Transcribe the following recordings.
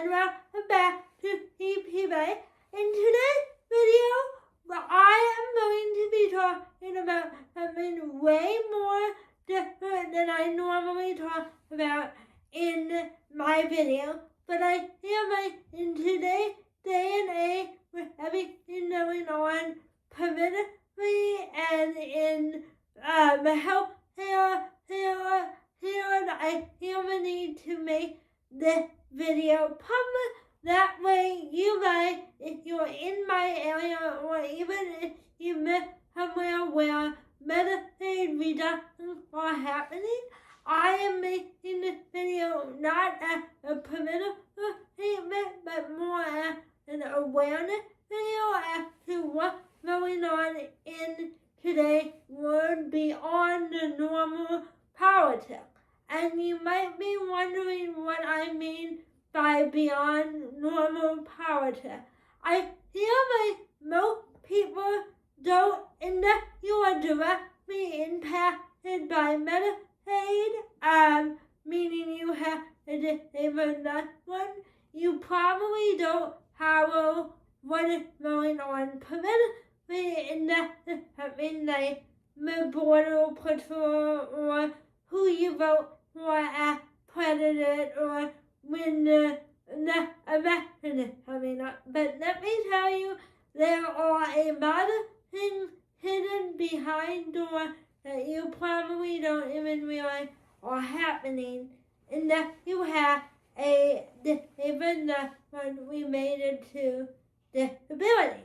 and welcome back to EPA. In today's video, I am going to be talking about something way more different than I normally talk about in my video. But I feel like in today's day and age, with everything going on politically and in healthcare, I feel the need to make this video public. That way you guys, if you're in my area or even if you live somewhere where Medicaid reductions are happening, I am making this video not as a political statement, but more as an awareness video as to what's going on in today's world beyond the normal politics. And you might be wondering what I mean by beyond normal politics. I feel like most people don't, unless you are directly impacted by Medicaid, meaning you have a disabled loved one, you probably don't follow what is going on politically unless it's something like the Border Patrol or who you vote for as president or when the election is coming up. But let me tell you, there are a lot of things hidden behind doors that you probably don't even realize are happening unless you have a disabled loved one related to disability.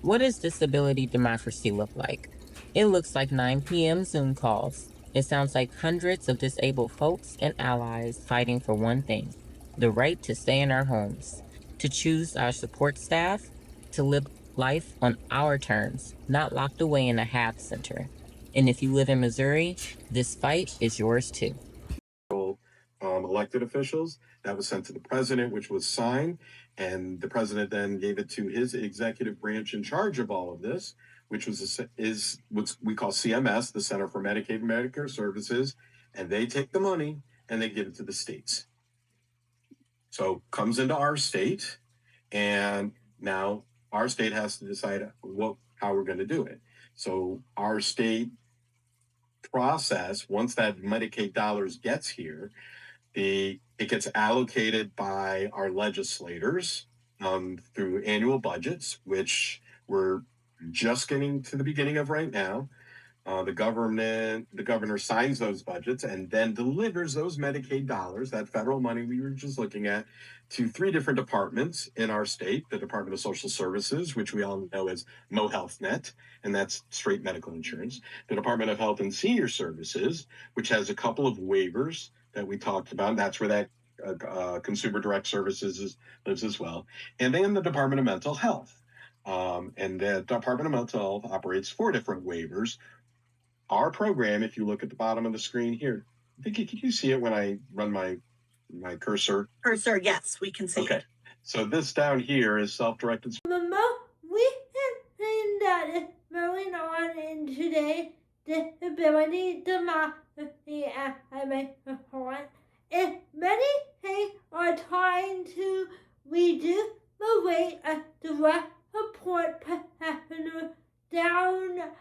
What does disability democracy look like? It looks like 9 p.m. Zoom calls. It sounds like hundreds of disabled folks and allies fighting for one thing: the right to stay in our homes, to choose our support staff, to live life on our terms, not locked away in a half center. And if you live in Missouri, this fight is yours too. Elected officials that was sent to the president, which was signed, and the president then gave it to his executive branch in charge of all of this, which is what we call CMS, the Center for Medicaid and Medicare Services, and they take the money and they give it to the states. So comes into our state, and now our state has to decide how we're going to do it. So our state process, once that Medicaid dollars gets here, it gets allocated by our legislators through annual budgets, which we're just getting to the beginning of right now. The governor signs those budgets and then delivers those Medicaid dollars, that federal money we were just looking at, to 3 different departments in our state: the Department of Social Services, which we all know as MoHealthNet, and that's straight medical insurance; the Department of Health and Senior Services, which has a couple of waivers that we talked about. That's where that Consumer Direct Services lives as well. And then the Department of Mental Health. And the Department of Mental Health operates 4 different waivers. Our program, if you look at the bottom of the screen here, Vicki, can you see it when I run my cursor? Cursor, yes, we can see it. So this down here is self-directed. The most recent thing that is going on in today's disability democracy, as I make the point, is many states are trying to reduce the rate of direct support professionals down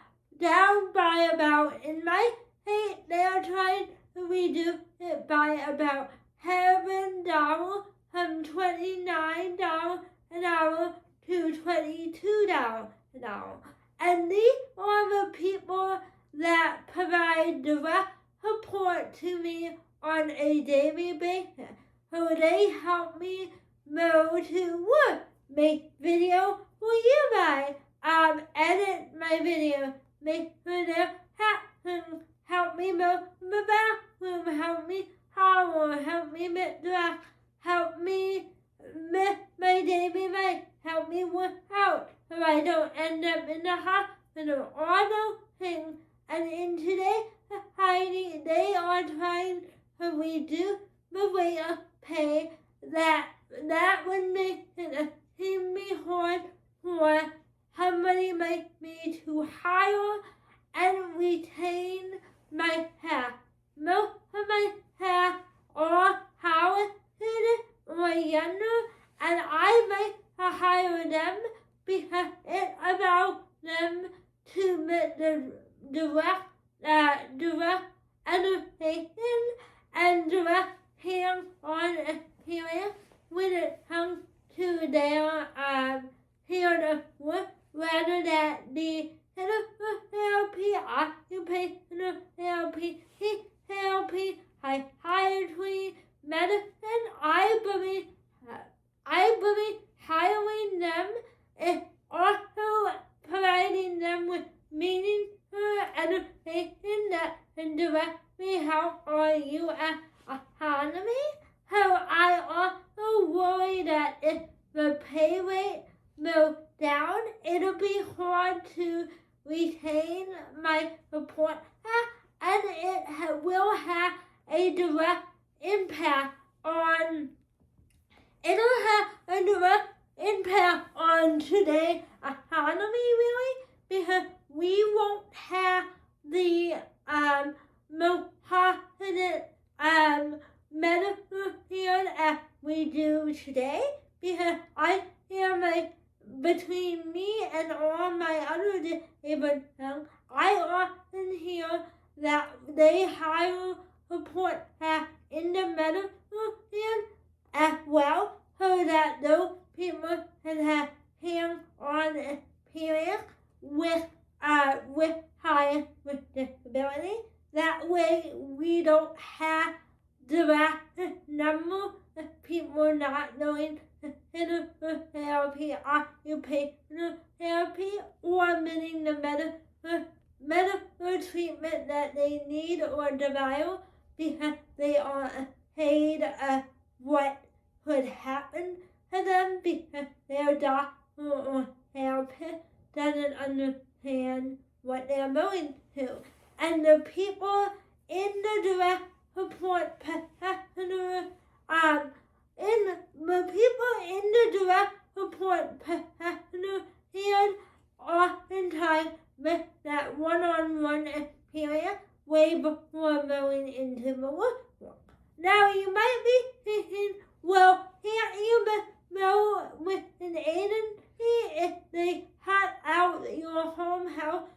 by about, in my state, they are trying to reduce it by about $7 from $29 an hour to $22 an hour. And these are the people that provide direct support to me on a daily basis. So they help me go to work, make video for you guys, edit my video, make video captions, help me move the bathroom, help me shower, help me make dress, help me live my daily life, help me work out so I don't end up in the hospital, all those things. And in today's society, they are trying to reduce the rate of pay that would make it extremely hard for somebody like me to hire and retain my staff. Most of my staff are talented or young medication and direct hands-on experience when it comes to their field of work, rather than the therapy, occupational therapy, therapy, psychiatry, medicine. I believe hiring them is also providing them with meaningful education that can directly help our U.S. economy. So I also worry that if the pay rate goes down, it'll be hard to retain my support and it will have a direct impact on today's economy, really, because we won't have the most confident medical field as we do today, because I feel like between me and all my other disabled friends, I often hear that they hire support staff in the medical field as well, so that those people can have hands-on experience with clients with disability. That way, we don't have drastic number of people not knowing physical therapy, occupational therapy, or getting the medical treatment that they need or desire, because they are afraid of what could happen to them because their doctor or therapist doesn't understand what they're going through. And the people in the direct support professional, field oftentimes miss that one-on-one experience way before going into the workforce. Now you might be thinking, well, can't you go with an agency if they cut out your home health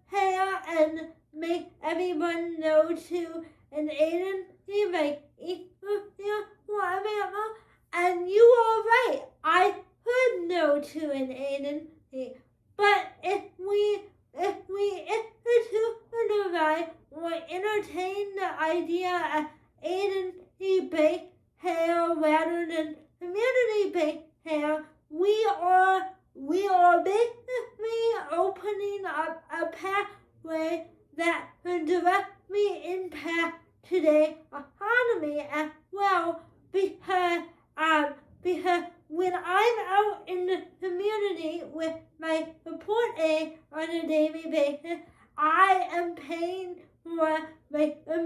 care and make everyone know to an agency like whatever? And you are right, I could go to an agency, but if we institutionalize or entertain the idea of agency-based care rather than community-based care, we are basically opening up a pathway that can directly impact today's economy as well, because when I'm out in the community with my support aide on a daily basis, I am paying for like a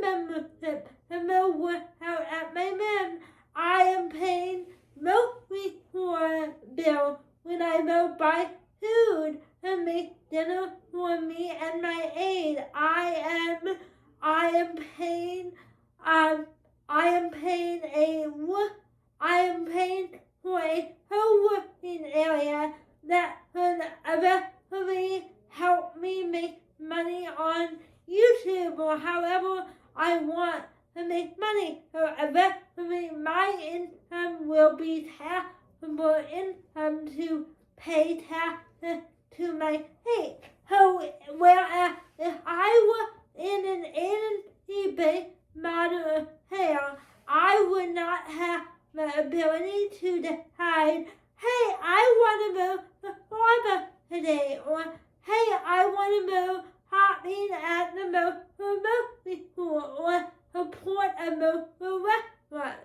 membership and my workout at my mem. I am paying mostly for bills when I go buy food and make dinner for me and my aide. I am paying for a co-working area that can eventually help me make money on YouTube or however I want to make money. So eventually my income will be taxable income to pay taxes to my state. So whereas if I were in an agency-based model of care, I would not have the ability to decide, hey, I want to go to Florida today, or hey, I want to go hopping at the local school, or support a local restaurant.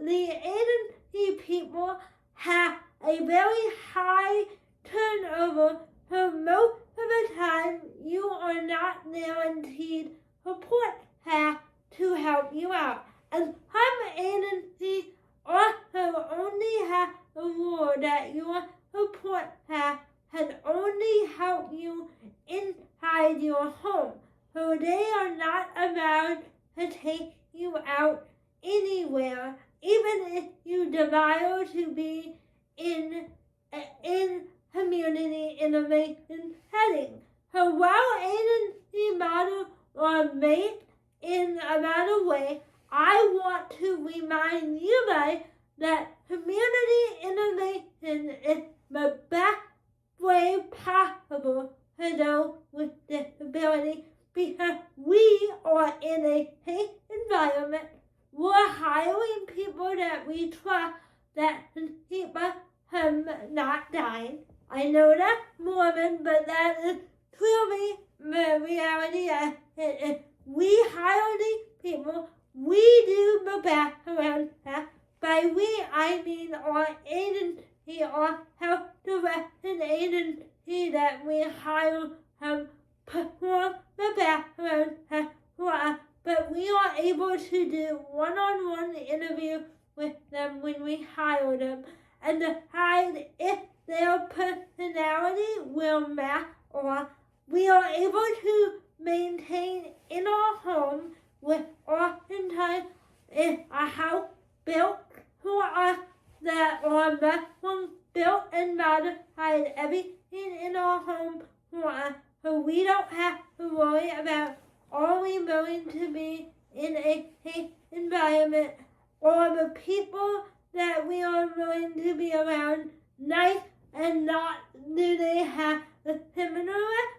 The agency people have a very high turnover, so most of the time you are not guaranteed support staff to help you out. And some agencies also only have the rule that your support staff can only help you inside your home. So they are not allowed to take you out anywhere, even if you desire to be in community innovation setting. So while agency model or made in another way, I want to remind you guys that community innovation is the best way possible for those with disability because we are in a safe environment. We're hiring people that we trust that can keep us from not dying. I know that's morbid, but that is truly the reality. We hire these people. We do the background check. By we, I mean our agency, our health-directed agency that we hire perform the background check for us. But we are able to do one-on-one interview with them when we hire them and decide if their personality will match, or we are able to maintain in our home with oftentimes a house built for us that our restaurant built and modified everything in our home for us, so we don't have to worry about are we going to be in a safe environment, or the people that we are going to be around nice and not do they have a criminal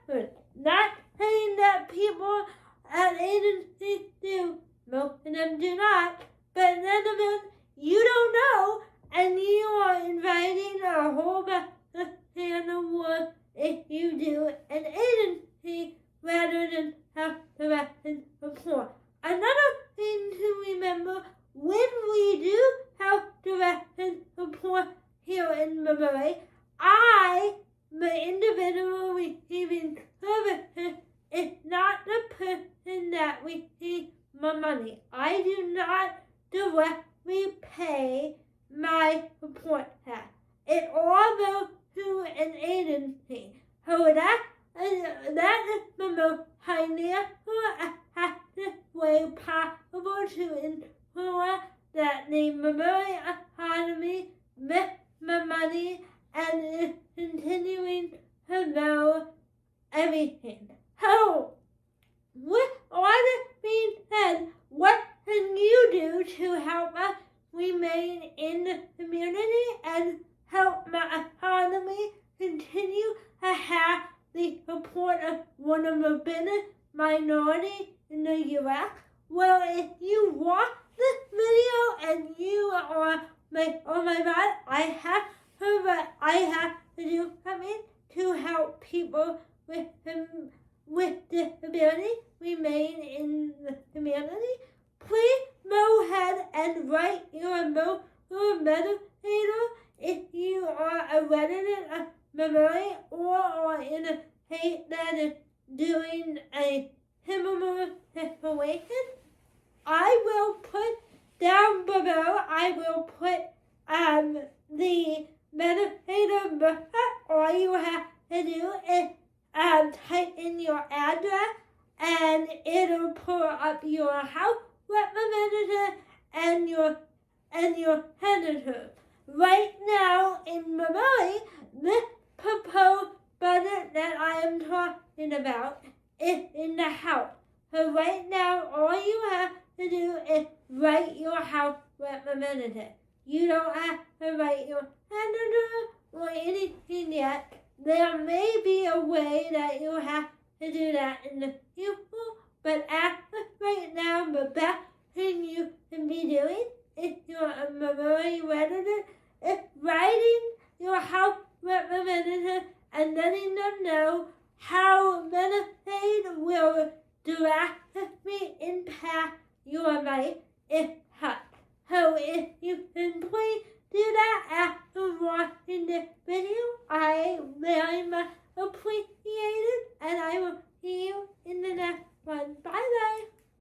record. Not saying that people at agencies do, most of them do not, but none of them, you don't know, and you are inviting a whole can of work if you do an agency rather than self-directed support. Another thing to remember, when we do self-directed support here in Missouri, I, the individual receiving services, is not the person that receives my money. I do not directly pay my support tax. It all goes to an agency. So that is the most financial effective way possible to ensure that the Missouri economy makes the money and is continuing to grow everything. So, with all this being said, what can you do to help us remain in the community and help the economy continue to have the support of one of the biggest minorities in the U.S.? Well, if you watch this video and you are like, oh my God, I have to do something to help people with disability remain in the community, please go ahead and write your legislator if you are a resident of Missouri or are in a state that is doing a similar situation. I will put down below, I will put the legislator book. All you have to do is type in your address and it'll pull up your House representative and your senator. Right now in Missouri, this proposed budget that I am talking about is in the House. So right now, all you have to do is write your House representative. You don't have to write your senator or anything yet. There may be a way that you have to do that in the future, but as of right now, the best thing you can be doing if you're a Missouri resident is writing your House representative and letting them know how Medicaid will directly impact your life if cut. So if